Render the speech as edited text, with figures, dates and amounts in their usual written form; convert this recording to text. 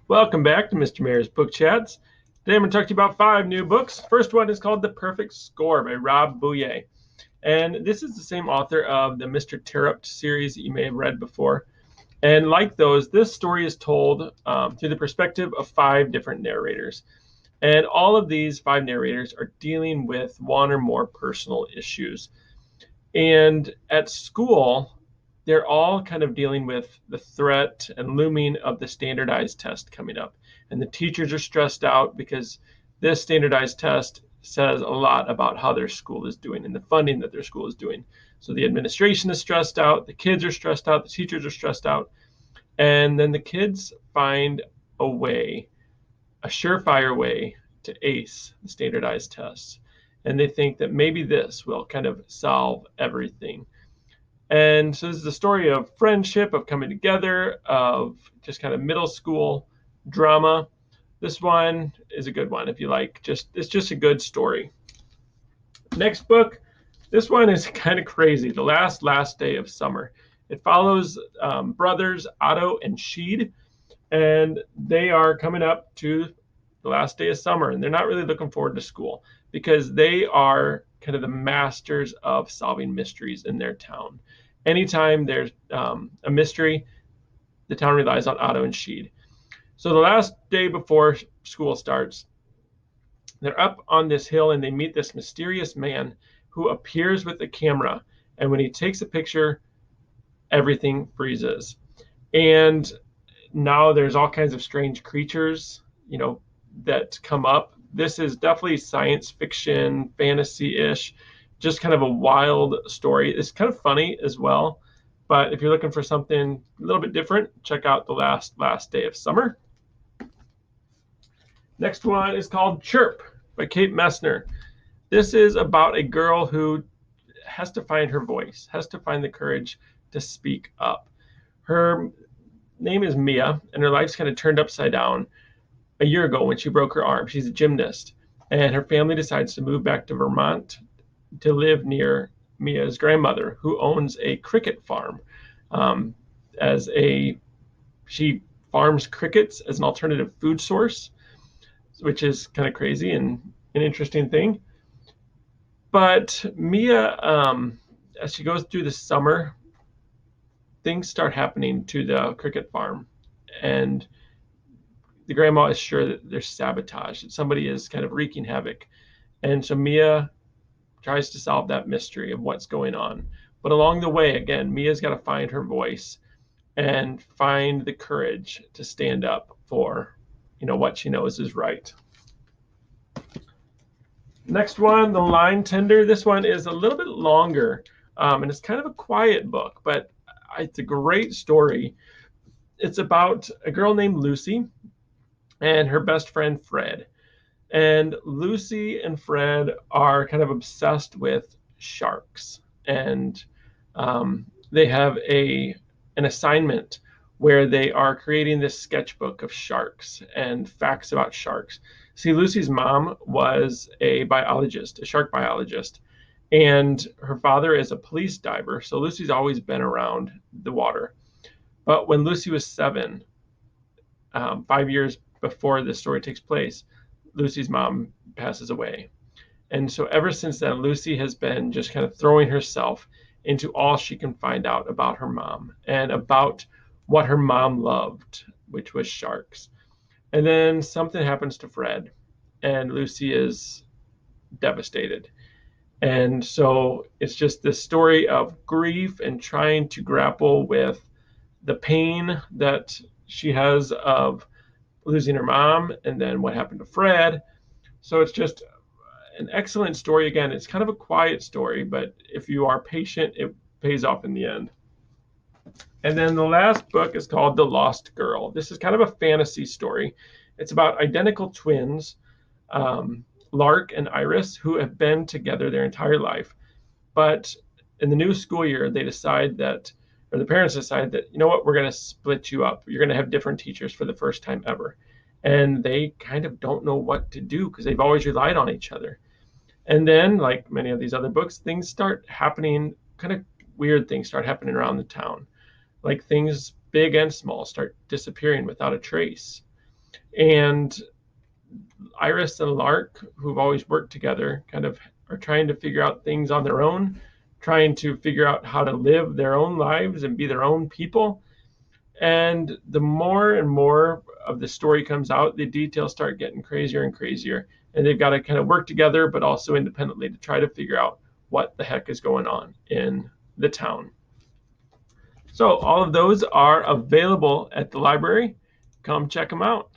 Welcome back to Mr. Mayor's Book Chats. Today I'm going to talk to you about 5 new books. First one is called The Perfect Score by Rob Bouyer. And this is the same author of the Mr. Terupt series that you may have read before. And like those, this story is told through the perspective of 5 different narrators. And all of these 5 narrators are dealing with one or more personal issues. And at school, they're all kind of dealing with the threat and looming of the standardized test coming up. And the teachers are stressed out because this standardized test says a lot about how their school is doing and the funding that their school is doing. So the administration is stressed out, the kids are stressed out, the teachers are stressed out. And then the kids find a way, a surefire way to ace the standardized tests. And they think that maybe this will kind of solve everything. And so this is a story of friendship, of coming together, of just kind of middle school drama. This one is a good one if you like. It's just a good story. Next book, this one is kind of crazy. The last day of summer. It follows brothers Otto and Sheed, and they are coming up to the last day of summer, and they're not really looking forward to school because they are kind of the masters of solving mysteries in their town. Anytime there's a mystery, the town relies on Otto and Sheed. So the last day before school starts, they're up on this hill and they meet this mysterious man who appears with a camera. And when he takes a picture, everything freezes. And now there's all kinds of strange creatures, that come up. This is definitely science fiction, fantasy-ish, just kind of a wild story. It's kind of funny as well, but if you're looking for something a little bit different, check out The Last Day of Summer. Next one is called Chirp by Kate Messner. This is about a girl who has to find her voice, has to find the courage to speak up. Her name is Mia, and her life's kind of turned upside down a year ago when she broke her arm. She's a gymnast, and her family decides to move back to Vermont to live near Mia's grandmother, who owns a cricket farm. She farms crickets as an alternative food source, which is kind of crazy and an interesting thing. But Mia, as she goes through the summer, things start happening to the cricket farm, and the grandma is sure that there's sabotage, that somebody is kind of wreaking havoc. And so Mia tries to solve that mystery of what's going on. But along the way, again, Mia's got to find her voice and find the courage to stand up for, what she knows is right. Next one, The Line Tender. This one is a little bit longer, and it's kind of a quiet book, but it's a great story. It's about a girl named Lucy and her best friend Fred. And Lucy and Fred are kind of obsessed with sharks. And they have an assignment where they are creating this sketchbook of sharks and facts about sharks. See, Lucy's mom was a biologist, a shark biologist, and her father is a police diver. So Lucy's always been around the water. But when Lucy was 7, 5 years before this story takes place, Lucy's mom passes away. And so ever since then, Lucy has been just kind of throwing herself into all she can find out about her mom and about what her mom loved, which was sharks. And then something happens to Fred, and Lucy is devastated. And so it's just this story of grief and trying to grapple with the pain that she has of losing her mom and then what happened to Fred. So it's just an excellent story. Again, it's kind of a quiet story, but if you are patient, it pays off in the end. And then the last book is called The Lost Girl. This is kind of a fantasy story. It's about identical twins, Lark and Iris, who have been together their entire life. But in the new school year, they decide that, or the parents decide that, you know what, we're going to split you up. You're going to have different teachers for the first time ever. And they kind of don't know what to do because they've always relied on each other. And then, like many of these other books, things start happening, kind of weird things start happening around the town. Like things big and small start disappearing without a trace. And Iris and Lark, who've always worked together, kind of are trying to figure out things on their own, trying to figure out how to live their own lives and be their own people. And the more and more of the story comes out, the details start getting crazier and crazier. And they've got to kind of work together, but also independently to try to figure out what the heck is going on in the town. So all of those are available at the library. Come check them out.